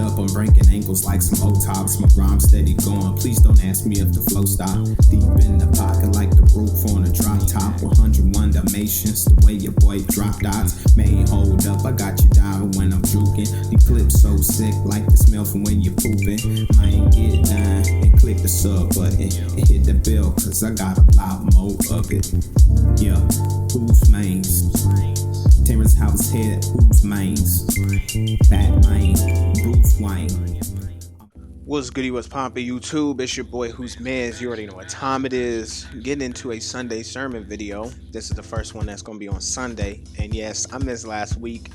up, I'm breaking ankles like some old tops. My rhyme steady going, please don't ask me if the flow stop. Deep in the pocket like the roof on a drop top. 101 Dalmatians, the way your boy drop dots. Man, hold up, I got you diving when I'm juking. The clips so sick like the smell from when you're pooping. I ain't get done and click the sub button and hit the bell, cause I got a lot more of it. Yeah, who's mains? Terrence House head, who's mains? Batman, Bruce Wayne. What's goody, what's poppin' YouTube? It's your boy WhosManz. You already know what time it is. Getting into a Sunday sermon video. This is the first one that's gonna be on Sunday. And yes, I missed last week.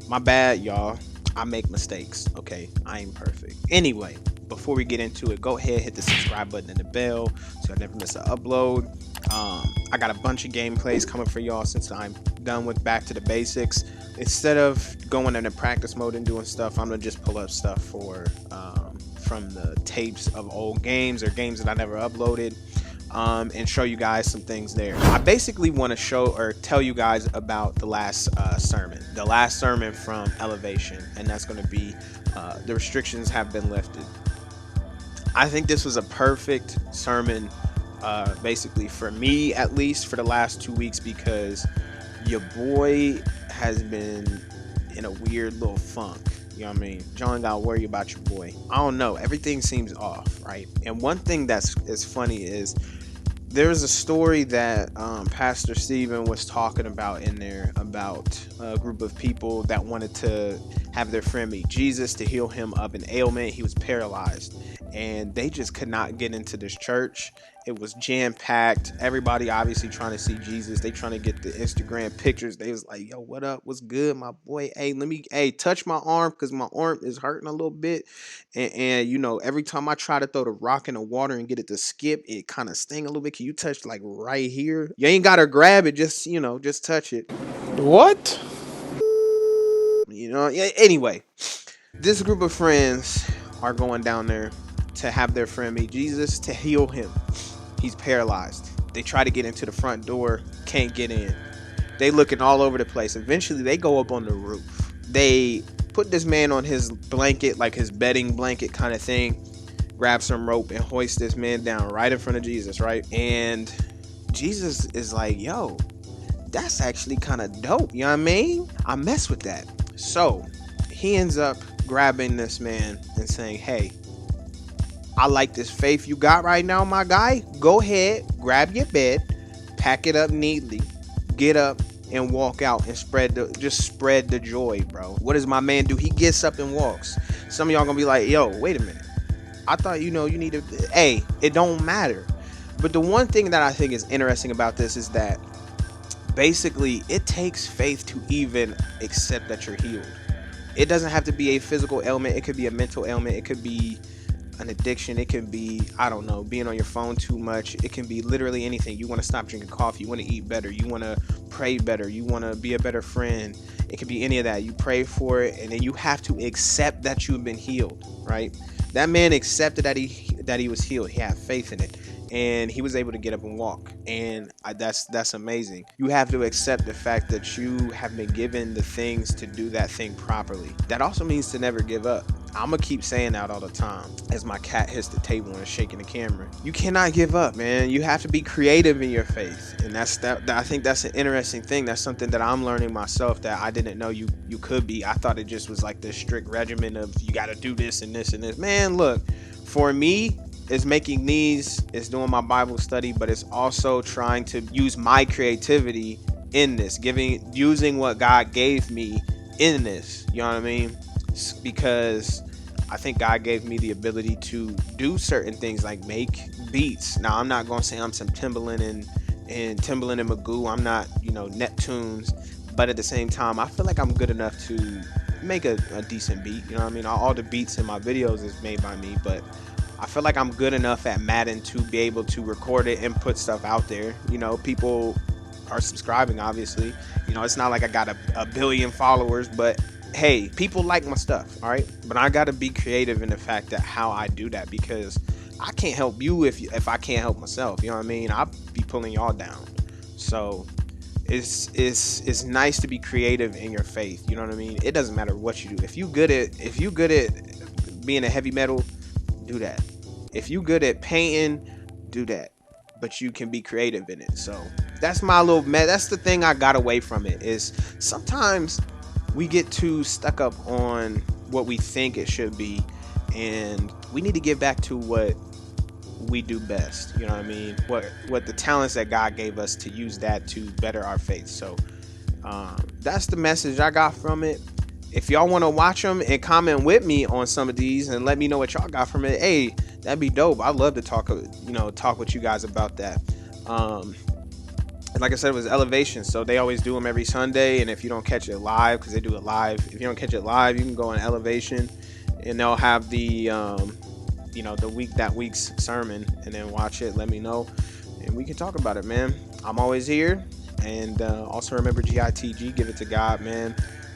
My bad, y'all. I make mistakes, okay? I ain't perfect. Anyway, before we get into it, go ahead, hit the subscribe button and the bell so I never miss an upload. I got a bunch of gameplays coming for y'all since I'm done with back to the basics. Instead of going into practice mode and doing stuff, I'm gonna just pull up stuff from the tapes of old games or games that I never uploaded, and show you guys some things there. I basically want to show or tell you guys about the last sermon from Elevation, and that's going to be the restrictions have been lifted. I think this was a perfect sermon, basically for me, at least for the last 2 weeks, because your boy has been in a weird little funk. You know what I mean? John got to worry about your boy. I don't know. Everything seems off, right? And one thing that's funny is there's a story that Pastor Stephen was talking about in there about a group of people that wanted to have their friend meet Jesus to heal him of an ailment. He was paralyzed, and they just could not get into this church. It was jam-packed. Everybody obviously trying to see Jesus. They trying to get the Instagram pictures. They was like, yo, what up? What's good, my boy? Hey, touch my arm, because my arm is hurting a little bit. And you know, every time I try to throw the rock in the water and get it to skip, it kind of sting a little bit. Can you touch like right here? You ain't got to grab it. Just, you know, just touch it. What? You know, yeah, anyway, this group of friends are going down there to have their friend meet Jesus to heal him. He's paralyzed. They try to get into the front door, can't get in. They looking all over the place. Eventually, they go up on the roof. They put this man on his blanket, like his bedding blanket kind of thing, grab some rope and hoist this man down right in front of Jesus, right? And Jesus is like, yo, that's actually kind of dope. You know what I mean? I mess with that. So he ends up grabbing this man and saying, hey, I like this faith you got right now, my guy. Go ahead, grab your bed, pack it up neatly, get up and walk out and spread the joy, bro. What does my man do? He gets up and walks. Some of y'all gonna be like, yo, wait a minute. I thought, you needed, hey, it don't matter. But the one thing that I think is interesting about this is that basically it takes faith to even accept that you're healed. It doesn't have to be a physical ailment. It could be a mental ailment. It could be an addiction. It can be, I don't know, being on your phone too much. It can be literally anything. You want to stop drinking coffee. You want to eat better. You want to pray better. You want to be a better friend. It could be any of that. You pray for it, and then you have to accept that you've been healed, right? That man accepted that he was healed. He had faith in it, and he was able to get up and walk. And that's amazing. You have to accept the fact that you have been given the things to do that thing properly. That also means to never give up. I'm gonna keep saying that all the time as my cat hits the table and is shaking the camera. You cannot give up, man. You have to be creative in your faith, and I think that's an interesting thing. That's something that I'm learning myself that I didn't know you could be. I thought it just was like this strict regimen of you got to do this and this and this. Man, look, for me, it's making these, it's doing my Bible study, but it's also trying to use my creativity in this, using what God gave me in this. You know what I mean? Because I think God gave me the ability to do certain things like make beats. Now, I'm not going to say I'm some Timbaland and Magoo. I'm not, Neptunes. But at the same time, I feel like I'm good enough to make a decent beat. You know what I mean? All the beats in my videos is made by me. But I feel like I'm good enough at Madden to be able to record it and put stuff out there. People are subscribing, obviously. It's not like I got a billion followers, but hey, people like my stuff, all right? But I got to be creative in the fact that how I do that, because I can't help you if I can't help myself. You know what I mean? I'll be pulling y'all down. So it's nice to be creative in your faith. You know what I mean? It doesn't matter what you do. If you good at being a heavy metal, do that. If you good at painting, do that. But you can be creative in it. So that's my little that's the thing I got away from it, is sometimes we get too stuck up on what we think it should be, and we need to get back to what we do best. You know what I mean? What the talents that God gave us, to use that to better our faith. So that's the message I got from it. If y'all want to watch them and comment with me on some of these and let me know what y'all got from it, hey, that'd be dope. I'd love to talk with you guys about that. Like I said, it was Elevation, so they always do them every Sunday. And if you don't catch it live, because they do it live, if you don't catch it live, you can go on Elevation, and they'll have the that week's sermon, and then watch it. Let me know, and we can talk about it, man. I'm always here. And also remember, GITG, give it to God, man.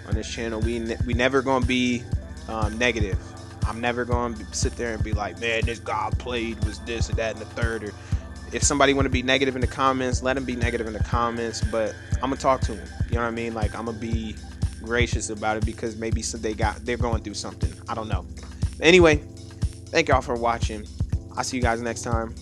On this channel, we never gonna be negative. I'm never gonna sit there and be like, man, this God played was this and that and the third. Or if somebody want to be negative in the comments, let them be negative in the comments. But I'm gonna talk to them. You know what I mean? Like, I'm gonna be gracious about it, because maybe they're going through something. I don't know. Anyway, thank y'all for watching. I'll see you guys next time.